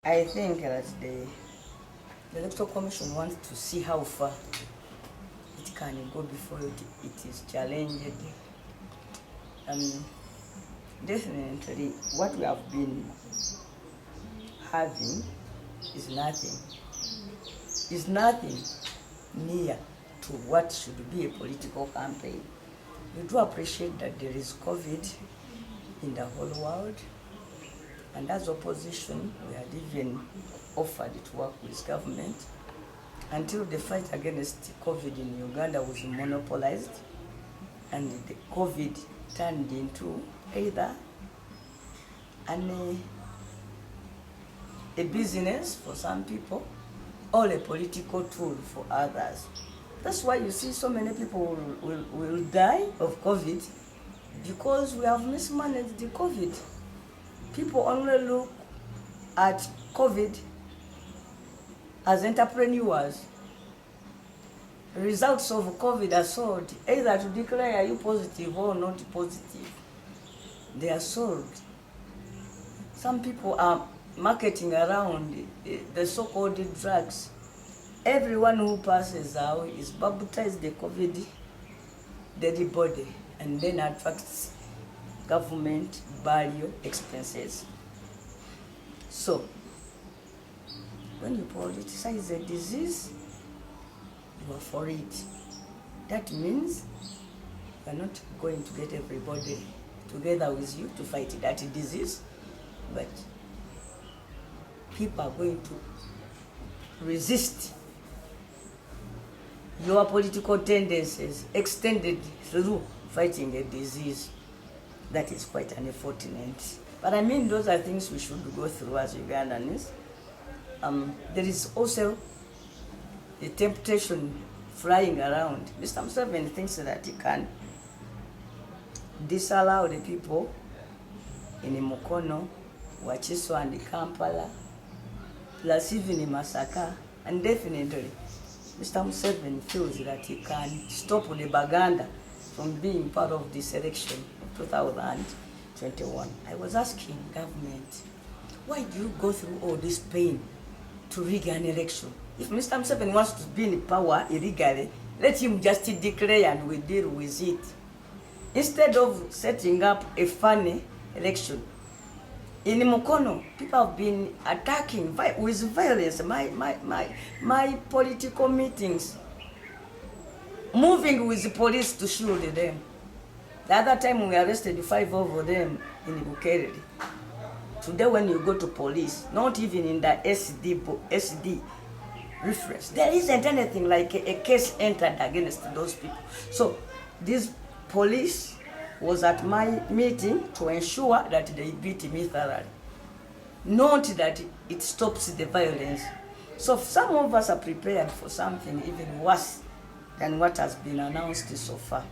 I think that the Electoral Commission wants to see how far it can go before it is challenged. Definitely, what we have been having is nothing near to what should be a political campaign. We do appreciate that there is COVID in the whole world, and as opposition, we had even offered to work with government until the fight against COVID in Uganda was monopolized, and the COVID turned into either a business for some people or a political tool for others. That's why you see so many people will die of COVID, because we have mismanaged the COVID. People only look at COVID as entrepreneurs. Results of COVID are sold, either to declare are you positive or not positive. They are sold. Some people are marketing around the so-called drugs. Everyone who passes out is baptized the COVID dead body and then attracts government burial expenses. So, when you politicize a disease, you are for it. That means you are not going to get everybody together with you to fight that disease, but people are going to resist your political tendencies extended through fighting a disease. That is quite unfortunate. But I mean, those are things we should go through as Ugandans. There is also a temptation flying around. Mr. Museveni thinks that he can disallow the people in Mukono, Wachiso and Kampala, plus even in Masaka, and definitely Mr. Museveni feels that he can stop the Baganda from being part of this election of 2021. I was asking government, why do you go through all this pain to rig an election? If Mr. Museveni wants to be in power illegally, let him just declare and we deal with it. Instead of setting up a funny election. In Mukono, people have been attacking with violence my political meetings, moving with the police to shoot them. The other time we arrested 5 of them in Bakireke. Today when you go to police, not even in the SD reference, there isn't anything like a case entered against those people. So this police was at my meeting to ensure that they beat me thoroughly, not that it stops the violence. So some of us are prepared for something even worse than what has been announced so far.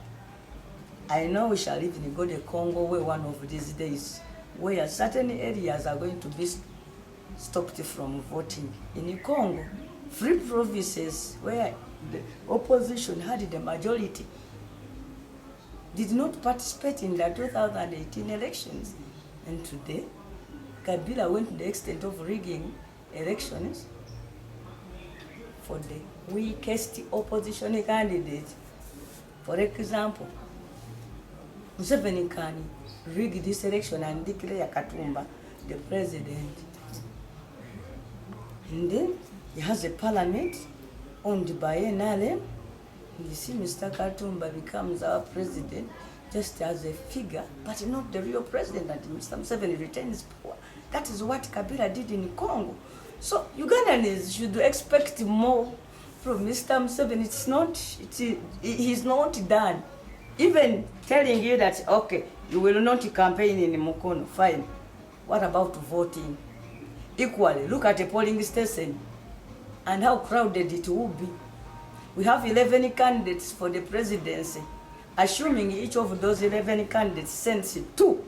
I know we shall even go to Congo where one of these days, where certain areas are going to be stopped from voting. In Congo, free provinces where the opposition had the majority did not participate in the 2018 elections. And today, Kabila went to the extent of rigging elections for the weakest opposition candidate. For example, Museveni can rig this election and declare Katumba the president. And then he has a parliament owned by NLM. You see, Mr. Katumba becomes our president just as a figure, but not the real president, and Mr. Museveni retains power. That is what Kabila did in Congo. So Ugandans should expect more from Mr. Museveni. He's not done. Even telling you that, okay, you will not campaign in Mukono, fine. What about voting? Equally, look at a polling station and how crowded it will be. We have 11 candidates for the presidency, assuming each of those 11 candidates sends 2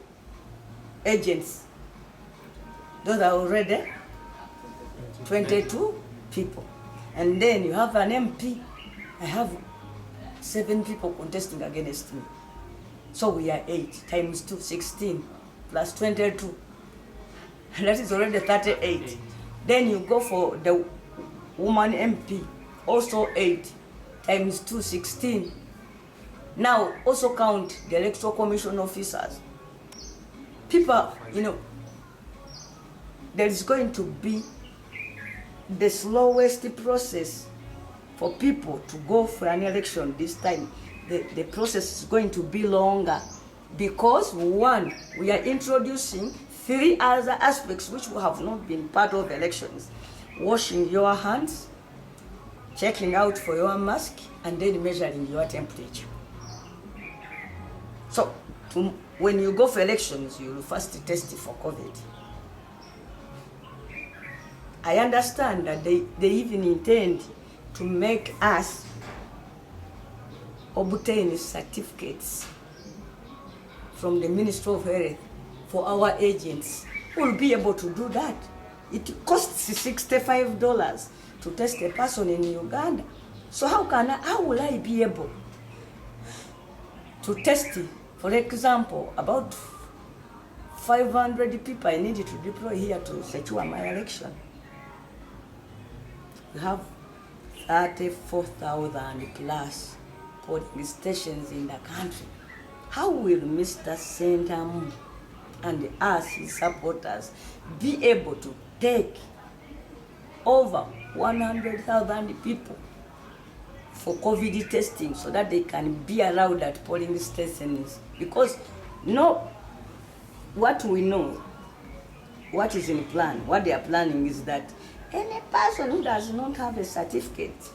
agents. Those are already 22 people. And then you have an MP. I have 7 people contesting against me. So we are 8 times 2, 16, plus 22. That is already 38. Then you go for the woman MP, also 8 times 2, 16. Now also count the electoral commission officers. People, you know, there is going to be the slowest process for people to go for an election this time. The process is going to be longer because, one, we are introducing 3 other aspects which have not been part of elections. Washing your hands, checking out for your mask, and then measuring your temperature. So when you go for elections, you will first test for COVID. I understand that they even intend to make us obtain certificates from the Ministry of Health for our agents who will be able to do that. It costs $65 to test a person in Uganda. So how will I be able to test, for example, about 500 people I need to deploy here to secure my election? We have 34,000 plus polling stations in the country. How will Mr. Sentamu and us, his supporters, be able to take over 100,000 people for COVID testing so that they can be allowed at polling stations? Because what we know, what is in plan, what they are planning is that any person who does not have a certificate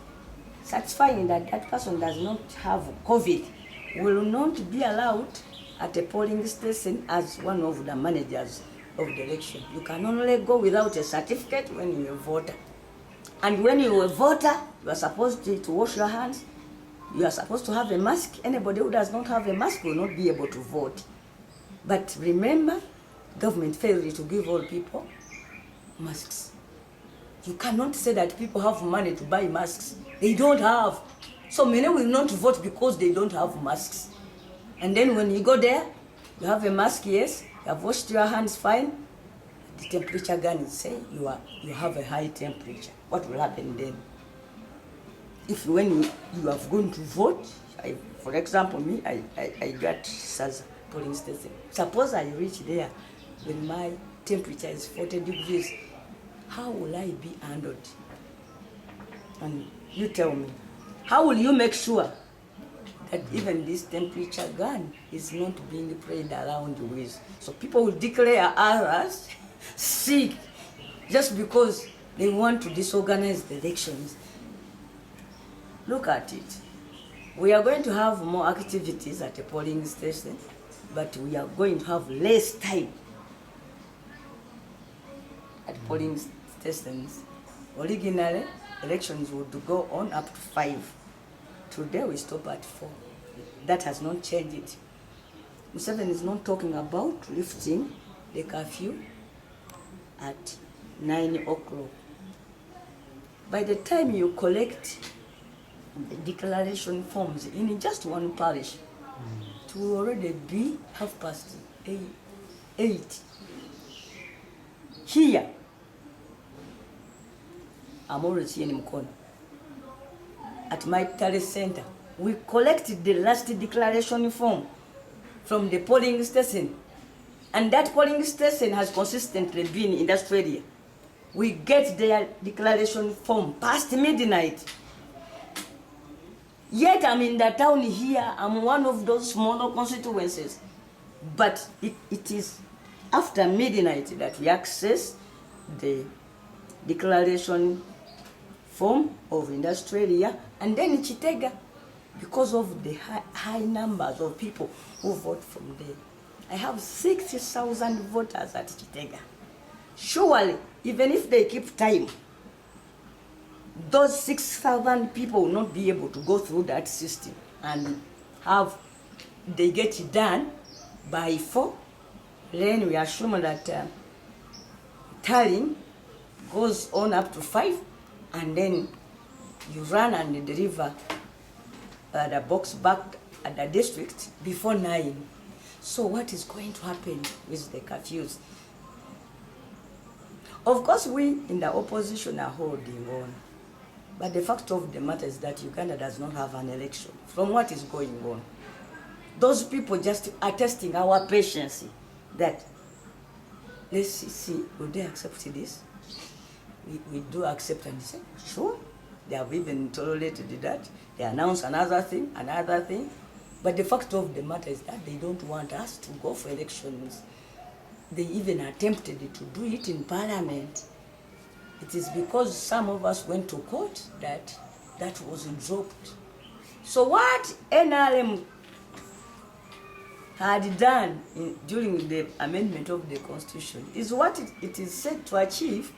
satisfying that that person does not have COVID will not be allowed at a polling station as one of the managers of the election. You can only go without a certificate when you're a voter. And when you're a voter, you are supposed to wash your hands. You are supposed to have a mask. Anybody who does not have a mask will not be able to vote. But remember, government failed to give all people masks. You cannot say that people have money to buy masks. They don't have. So many will not vote because they don't have masks. And then when you go there, you have a mask, yes, you have washed your hands fine. The temperature gun is saying you have a high temperature. What will happen then? If when you have gone to vote, for example, me, I got Saza polling station. Suppose I reach there when my temperature is 40 degrees. How will I be handled? And you tell me, how will you make sure that even this temperature gun is not being played around with? So people will declare others sick just because they want to disorganize the elections. Look at it. We are going to have more activities at the polling station, but we are going to have less time at polling stations. Originally, elections would go on up to 5. Today we stop at 4. That has not changed. Museveni is not talking about lifting the curfew at 9 o'clock. By the time you collect the declaration forms in just one parish, it will already be 8:30. Here, I'm already here in Mukono. At my tally center, we collected the last declaration form from the polling station. And that polling station has consistently been in Australia. We get their declaration form past midnight. Yet I'm in the town here, I'm one of those smaller constituencies. But it is after midnight that we access the declaration form of Australia, and then in Chitega, because of the high numbers of people who vote from there. I have 60,000 voters at Chitega. Surely, even if they keep time, those 6,000 people will not be able to go through that system and they get it done by 4. Then we assume that tallying goes on up to 5, and then you run and deliver the box back at the district before 9. So what is going to happen with the curfews? Of course, we in the opposition are holding on. But the fact of the matter is that Uganda does not have an election from what is going on. Those people just are testing our patience that, let's see, will they accept this? We do accept, and say, sure. They have even tolerated that. They announce another thing. But the fact of the matter is that they don't want us to go for elections. They even attempted to do it in Parliament. It is because some of us went to court that was dropped. So what NRM had done during the amendment of the Constitution is what it is set to achieve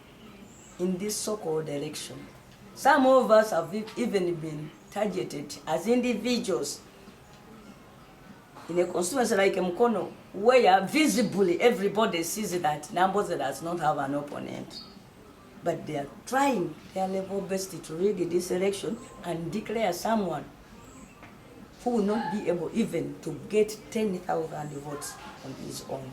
in this so-called election. Some of us have even been targeted as individuals in a constituency like Mukono, where visibly everybody sees that Nambooze does not have an opponent. But they are trying their level best to rig this election and declare someone who will not be able even to get 10,000 votes on his own.